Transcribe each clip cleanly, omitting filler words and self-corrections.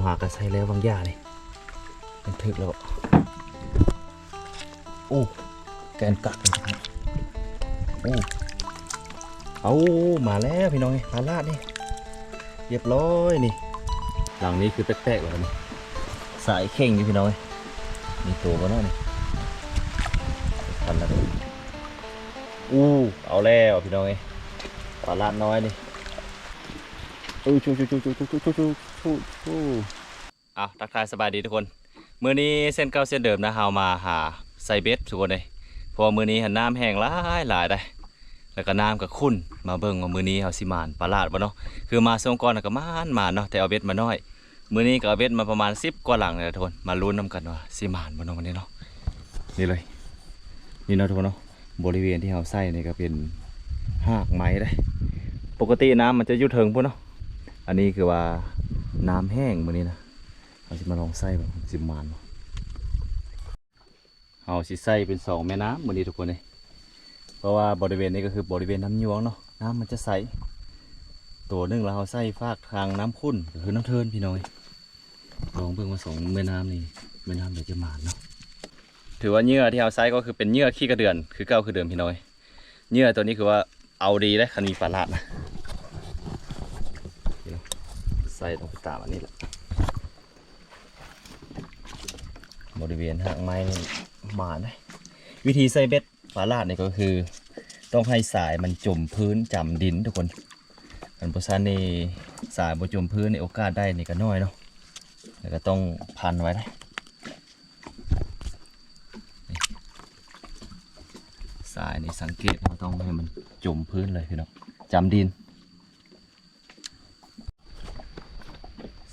หากระใส่แล้วบางอย่างนี่มันถึกแล้วโอ้แกนกักเลยครับโอ้เอามาแล้วพี่น้องปลาลาดนี่เรียบร้อยนี่หลังนี้คือแป๊กๆเลยนี่สายเข่งอยู่พี่น้องมีตัวมาแล้วนี่พันแล้วเอาแล้วพี่น้องปลาลาดน้อยนี่ชูทักทายสบายดีทุกคนมื้อนี้เส้นเก่าเส้นเดิมนะเฮามาหาไซเบสทุกคนเลยพอมื้อนี้น้ำแห้งหลายได้แล้วก็น้ำก็ขุ่นมาเบิ่งว่ามื้อนี้เฮาสิมานปลาลาดบ่เนาะคือมาส่งก่อนก็มานเนาะแต่เอาเบ็ดมาน้อยมื้อนี้ก็เอาเบ็ดมาประมาณ10กว่าหลังเลยทุกคนมาลุ้นนำกันว่าสิมานบ่เนาะวันนี้เนาะนี่เลยนี่เนาะทุกคนเนาะบริเวณที่เฮาใส่นี่ก็เป็นหากไม้ได้ปกติน้ำมันจะอยู่เทิงพุ่นเนาะอันนี้คือว่าน้ำแห้งมื้อนี้นะเราสิมาลองใส่แบบสิมานเอาสิใส่เป็น2แม่น้ำมื้อนี้ทุกคนเลยเพราะว่าบริเวณนี้ก็คือบริเวณน้ำยวงเนาะน้ำมันจะใสตัวนึงเราใส่ฟากทางน้ำขุ่นก็คือน้ำเทินพี่น้อยลองเบิ่งว่า2แม่น้ำนี่แม่น้ำเดี๋ยวจะมานเนาะถือว่าเหยื่อที่เราใส่ก็คือเป็นเหยื่อขี้กระเดือนคือเก่าคือเดิมพี่น้อยเหยื่อตัวนี้คือว่าเอาดีได้คันมีปลาลาดนะใส่ต้องไปตามอันนี้แหละบริเวณหางไม้มาได้วิธีใส่เบ็ดปลาลาดนี่ก็คือต้องให้สายมันจมพื้นจำดินทุกคนอันโบราณนี่สายบนจมพื้นในโอกาสได้นี่ก็น้อยเนาะแล้วก็ต้องพันไว้ได้สายนี่สังเกตเราต้องให้มันจมพื้นเลยพี่น้องจำดิน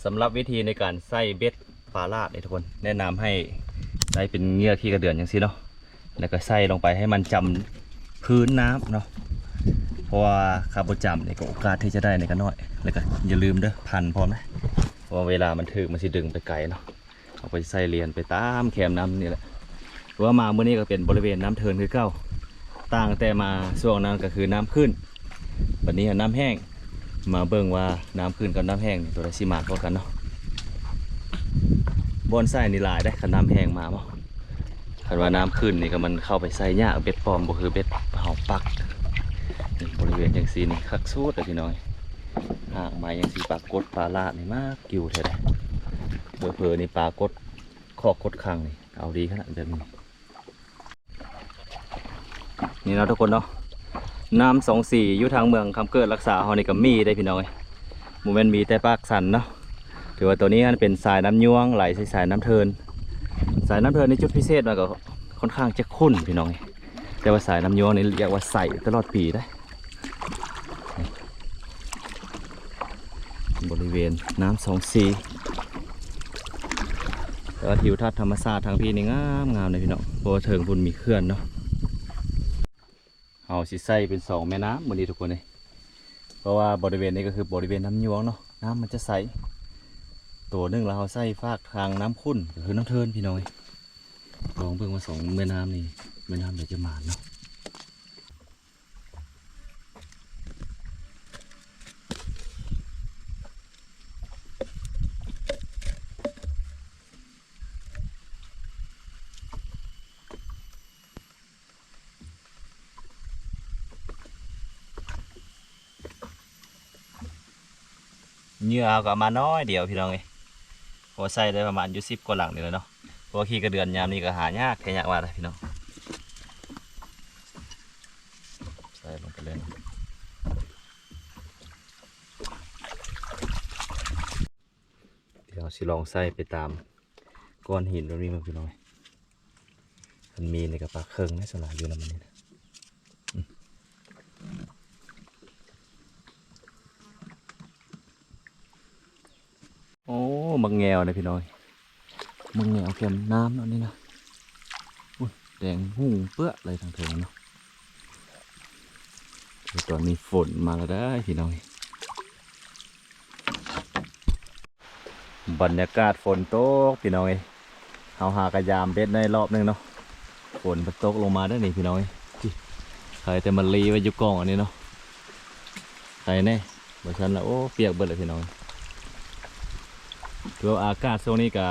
สำหรับวิธีในการใส่เบ็ดปลาลาดเนี่ยทุกคนแนะนำให้ได้เป็นเหยื่อขี้กระเดือนอย่างนี้เนาะแล้วก็ใส่ลงไปให้มันจำพื้นน้ำเนาะเพราะว่าคาร์บอนจำเนี่ยก็โอกาสที่จะได้เนี่ยก็น้อยแล้วก็อย่าลืมเด้อพันพร้อมนะเพราะเวลามันถึกมันสิดึงไปไกลเนาะเอาไปใส่เรียนไปตามแคมน้ำนี่แหละเพราะว่ามาเมื่อนี้ก็เป็นบริเวณน้ำเทินคือเก้าต่างแต่มาช่วงนั้นก็คือน้ำขึ้นวันนี้น้ำแห้งมาเบิ่งว่าน้ำขึ้นกับน้ำแห้งตัวใดสิมากกว่ากันเนาะบอนไส้นี่หลายได้ขน้ำแห้งมาบ่คันว่าน้ำขึ้นนี่ก็มันเข้าไปใส่ยากเบ็ดปลอมบ่คือเบ็ดเห่าปักบริเวณจังซีนี่คักสูดเลยพี่น้อยหากไม้ยังสีปลากดปลาลาดนี่มากกิ่วแท้เลยเผลอๆนี่ปลากดคอกดคังนี่เอาดีขนาดแบบนี้นี่เราทุกคนเนาะน้ำ24อยู่ทางเมืองคำเกิดรักษาเฮานี่ก็มีได้พี่น้อยโมเมนต์มีแต่ปากสันเนาะถือว่าตัวนี้มันเป็นสายน้ำยวงไหลสายน้ำเทินสายน้ำเทินในจุดพิเศษมันก็ค่อนข้างจะขุ่นพี่น้องแต่ว่าสายน้ำยวงนี่เรียกว่าใสตลอดปีได้บริเวณน้ำ24แต่ว่าทิวทัศน์ธรรมชาติทางพี่นี่งามเลยพี่น้องโบเถิงบุญมีเคลื่อนเนาะเอาสิใส่เป็น2แม่น้ำวันนี้ทุกคนเลยเพราะว่าบริเวณนี้ก็คือบริเวณน้ำยวงเนาะน้ำมันจะใสตัวนึงเราใส่ฟากทางน้ำขุ่นก็คือน้ำเทินพี่น้อยลองเพิ่งมา2แม่น้ำนี่แม่น้ำเดี๋ยวจะมาเนาะเหยื่อก็มาน้อยเดียวพี่น้องพอใส่ได้ประมาณอยู่10กว่าหลังนี่เลยเนาะเพราะขี้กระเดือนยามนี้ก็หายากแค่ยากว่าเลยพี่น้องใส่ลงไปเลยเดี๋ยวสิลองใส่ไปตามก้อนหินตรงนี้มาพี่น้องมันมีในกระปากเครื่องในสลายอยู่นะมันนี่นะโอ้มังแงวนะพี่น้อยมังแงวเค็มน้ำเนาะนี่นะแดงหุ่งเปื้อเลยทางเทิงเนาะตอนนี้ฝนมาแล้วได้พี่น้อยบรรยากาศฝนตกพี่น้อยเอาหากระยามเบ็ดในรอบนึงเนาะฝนตกลงมาได้นี่พี่น้อยใครแต่มันรีไว้อยู่กองอันนี้เนาะใครแน่บางชั้นละโอ้เปียกเบิดเลยพี่น้อย ถือว่าอากาศช่วงนี้ก็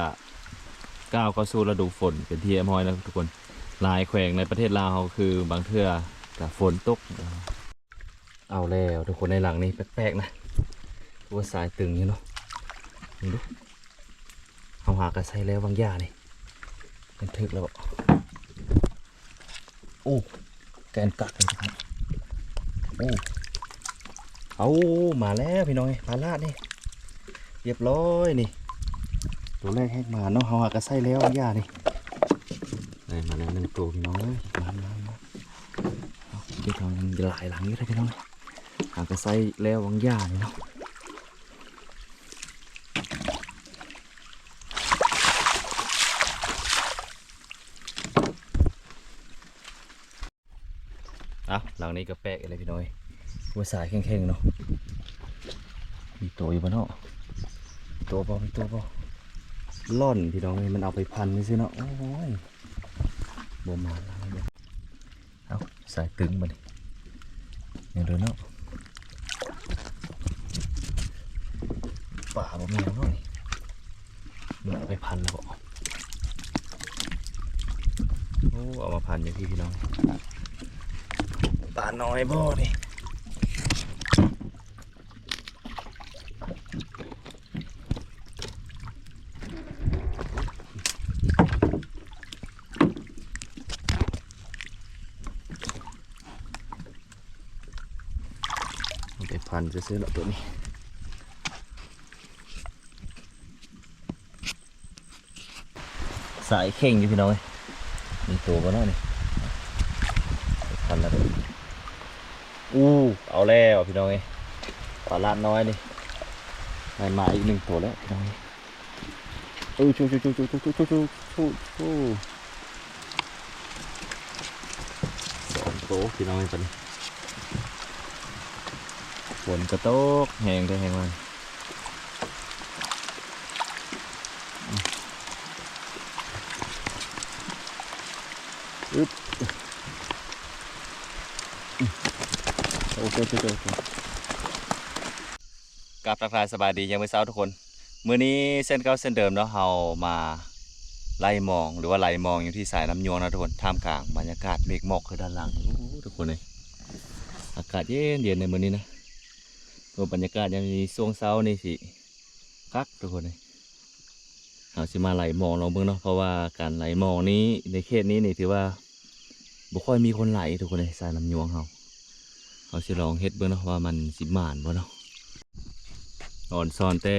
ก้าวเข้าสู่ฤดูฝนเป็นที่เอ็มฮอยนะทุกคนหลายแขวงในประเทศลาวคือบางเทื่อกับฝนตกเอาแล้วทุกคนในหลังนี้แปลกๆนะตัวสายตึงอยู่เนาะดูเอาหากระใส่แล้วบางอย่างนี่เป็นทึกแล้วโอ้แกนกักเลยครับโอ้เอามาแล้วพี่น้อยปลาลาดนี่เรียบร้อยนี่ตัวแรกให้มาเนาะเอาหากระใส่แล้วบางอย่างนี่ได้มาแล้ว1 ตัวพี่น้อยมาพี่น้องหลายหลังนี้เลยพี่น้อยหากระใส่แล้วบางอย่างนี่เนาะหลังนี้ก็แปะอะไรพี่น้อยว่าสายแข็งๆเนาะมีตัวอยู่บนเนาะมีตัวบ่ล่อนพี่น้องมันเอาไปพันนี่สิเนาะโอ้ยบ่มาแล้วเอาสายตึงมาดิอย่างเดินเนาะป่าบ่มีแล้วเนาะนี่มันเอาไปพันแล้วบ่โอ้เอามาพันอย่างที่พี่น้องปลาน้อยบ่ดิไปพันจะซื้อหรอตัวนี้สายเข่งอยู่พี่น้องมีตัวบ่เนาะนี่พันแล้วเอาแล้วพี่น้องปลาลาดน้อยนี่ได้มาอีก1 ตัวแล้วพี่น้องชู2 ตัวพี่น้องตอนนี้ฝนกระตกแห้งได้แห้งมันโอเคกับทักทายสบายดียังไม่เช้าทุกคนมื้อนี้เส้นเก่าเส้นเดิมเนาะเฮามาไล่มองหรือว่าไล่มองอยู่ที่สายน้ำยวงนะทุกคนท่ามกลางบรรยากาศเมฆหมอกคือด้านหลังทุกคนเลยอากาศเย็นในมื้อนี้นะตัวบรรยากาศยังมีช่วงเช้านี่สิคักทุกคนเลยเราสิมาไล่มองลองเบิ่งเนาะเพราะว่าการไล่มองนี้ในเขตนี้นี่ถือว่าบ่ค่อยมีคนไล่ทุกคนเลยสายน้ำยวงเขาสิลองเฮ็ดเบิ่งเนาะว่ามันสิหม่านบ่เนาะอ่อนซ้อนแต่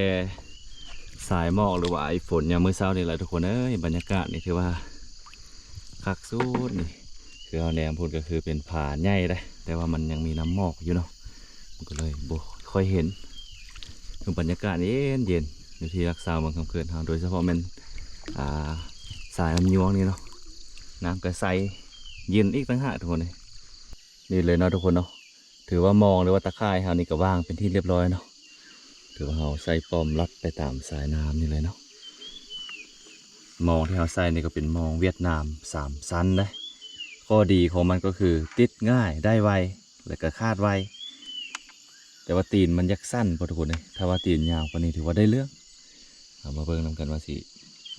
สายหมอกหรือว่าไอ้ฝนยามมื้อเช้านี่แหละทุกคนบรรยากาศนี่ถือว่าคักสุดนี่คือเอาแนมพูดก็คือเป็นผาใหญ่ได้แต่ว่ามันยังมีน้ำหมอกอยู่เนาะมันก็เลยบ่ค่อยเห็นคือบรรยากาศเย็นอยู่ที่รักษาเมืองคำเขื่อนโดยเฉพาะเป็นสายน้ำยวงนี่เนาะน้ำก็ใสเย็นอีกต่างหากทุกคนนี่เลยเนาะทุกคนเนาะถือว่ามองหรือว่าตะข่ายเฮานี่ก็ว่างเป็นที่เรียบร้อยเนาะถือว่าเฮาใส่ปอมลัดไปตามสายน้ำนี่เลยเนาะมองที่เฮาใส่นี่ก็เป็นมองเวียดนาม3 ชั้นนะข้อดีของมันก็คือติดง่ายได้ไวและก็คาดไวแต่ว่าตีนมันยักสั้นพอทุกคนเลยถ้าว่าตีนยาวกว่านี้ถือว่าได้เรื่องเอามาเบิ่งนำกันว่าสิ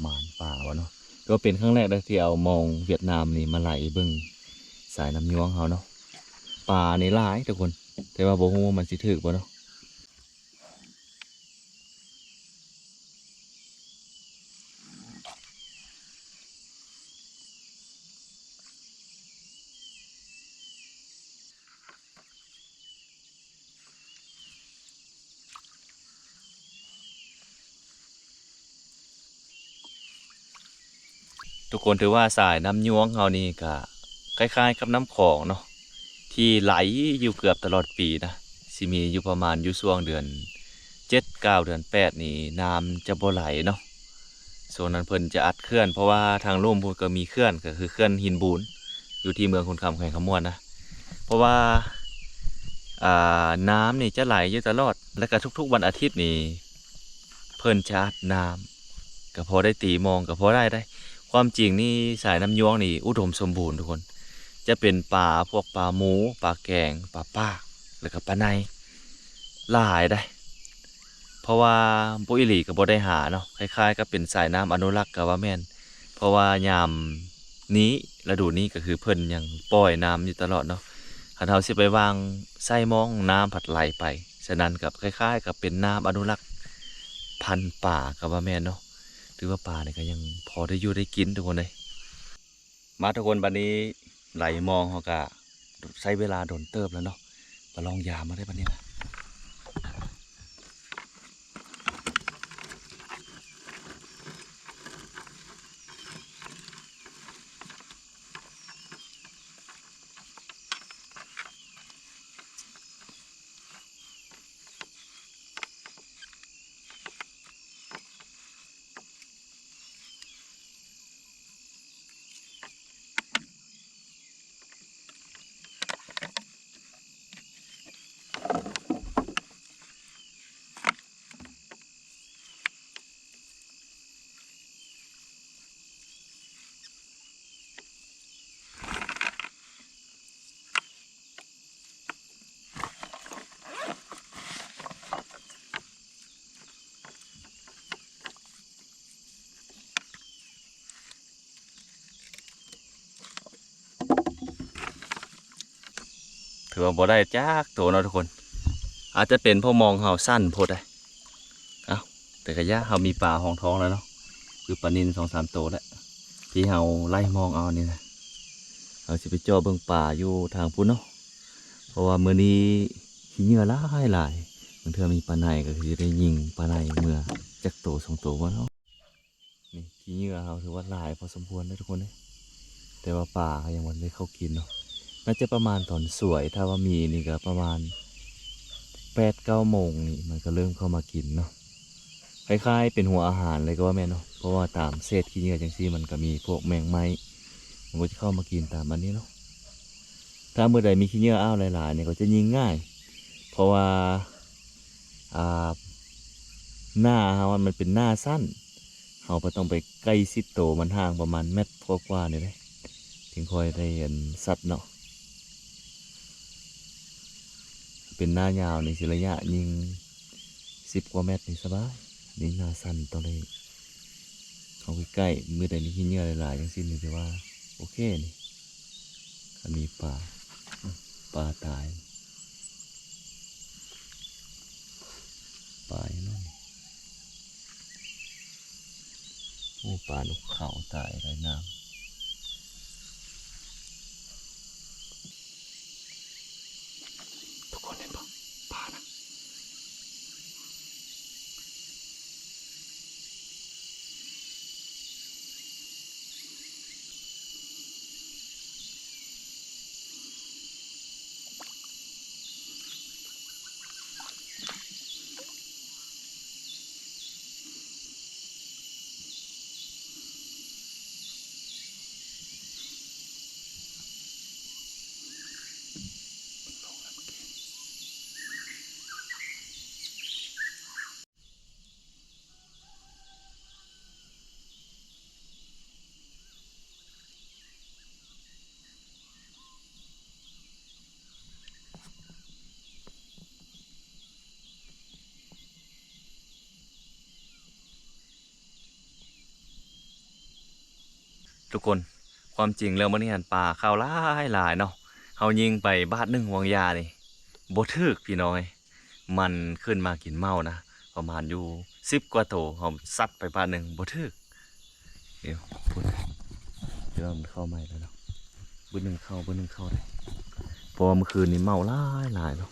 หมานป่าวะเนาะก็เป็นครั้งแรกที่เอามองเวียดนามนี่มาไหลเบิ่งสายน้ำยวงเขาเนาะป่านี่หลายทุกคนแต่ว่าบ่ฮู้ว่ามันสิถึกบ่เนาะทุกคนถือว่าสายน้ำยวงเขานี่ก็คล้ายๆกับน้ำคลองเนาะที่ไหลอยู่เกือบตลอดปีนะสิมีอยู่ประมาณอยู่ช่วงเดือน7 9 เดือน8นี่น้ำจะบ่ไหลเนาะโซนนั้นเพิ่นจะอัดเขื่อนเพราะว่าทางลุ่มพุ่นก็มีเขื่อนก็คือเขื่อนหินบูนอยู่ที่เมืองคุณคำแขวงขมวนนะเพราะว่าน้ำนี่จะไหลอยู่ตลอดและก็ทุกๆวันอาทิตย์นี่เพิ่นจะอัดน้ำก็พอได้ตีมองก็พอได้ความจริงนี่สายน้ำยวงนี่อุดมสมบูรณ์ทุกคนจะเป็นปลาพวกปลาหมูปลาแกงปลาปากแล้วก็ปลาในหลายได้ เพราะว่าบ่อีหลีก็บ่ได้หาเนาะคล้ายๆกับเป็นสายน้ำอนุรักษ์ก็ว่าแม่นเพราะว่ายามนี้ฤดูนี้ก็คือเพิ่นยังปล่อยน้ำอยู่ตลอดเนาะคันเฮาสิไปวางไส้มองน้ำผัดไหลไปฉะนั้นกับคล้ายๆกับเป็นน้ำอนุรักษ์พันธุ์ป่าก็ว่าแม่นเนาะถือว่าป่านี่ก็ยังพอได้อยู่ได้กินทุกคนเลยมาทุกคนบัดนี้ไหลมองเฮาก็ใช้เวลาโดนเติบแล้วเนาะมาลองยามมาได้บัดนี้นะ ถือว่าบ่ได้จักโตเนาะทุกคนอาจจะเป็นเพราะมองเฮาสั้นโพดได้เอ้าแต่กะยะเฮามีปลาห้องท้องแล้วเนาะคือปลานิล2-3 โตแล้วที่เฮาไล่มองเอานี่นะเราสิไปจ่อเบิ่งป่าอยู่ทางพุ่นเนาะเพราะว่ามื้อนี้ขี้เหงื่อหลายบางเทื่อมีปลาในก็คือได้ยิงปลาในเมื่อจักโต2 โตบ่เนาะนี่ขี้เหงื่อเฮาถือว่าหลายพอสมควรนะทุกคนเด้แต่ว่าปลาก็ยังบ่ได้เข้ากินเนาะน่าจะประมาณตอนสวยถ้าว่ามีนี่ก็ประมาณ8-9 โมงนี่มันก็เริ่มเข้ามากินเนาะคล้ายๆเป็นหัวอาหารเลยก็ว่าแม่นเนาะเพราะว่าตามเศษขี้เหงื่อจังซี่มันก็มีพวกแมงไม้มันก็จะเข้ามากินตามอันนี้เนาะถ้าเมื่อใดมีขี้เหงื่ออ้าวหลายๆเนี่ยก็จะยิงง่ายเพราะว่าอ่าหน้าเฮามันเป็นหน้าสั้นเฮาบ่ต้องไปใกล้ชิดโตมันห่างประมาณเมตรกว่าๆนี่เด้ถึงค่อยได้เห็นสัตว์เนาะเป็นหน้ายาวนี่สิระยะยิง10 กว่าเมตรนี่สบายนี่หน้าสั้นต้องได้เข้าไปใกล้มือใดมีขี้เหงื่อหลายๆจังซี่นี่ถือว่าโอเคนี่ก็มีปลาตายปลาอย่างนั้นโอ้ปลานกเขาตายไรน้ำทุกคนเห็นปะปลานะทุกคนความจริงแล้วมันนี่หันปลาเข้าหลายเนาะเฮายิงไปบาทหนึ่งวางยานี่บ่ถึกพี่น้อยมันขึ้นมากินเมานะประมาณอยู่10 กว่าโตเฮาซัดไปบาทหนึ่งบ่ถึกเดี๋ยวพูดเดี๋ยวมันเข้าใหม่แล้วเนาะเบอร์หนึ่งเข้าได้เพราะว่าเมื่อคืนนี้เมาหลายเนาะ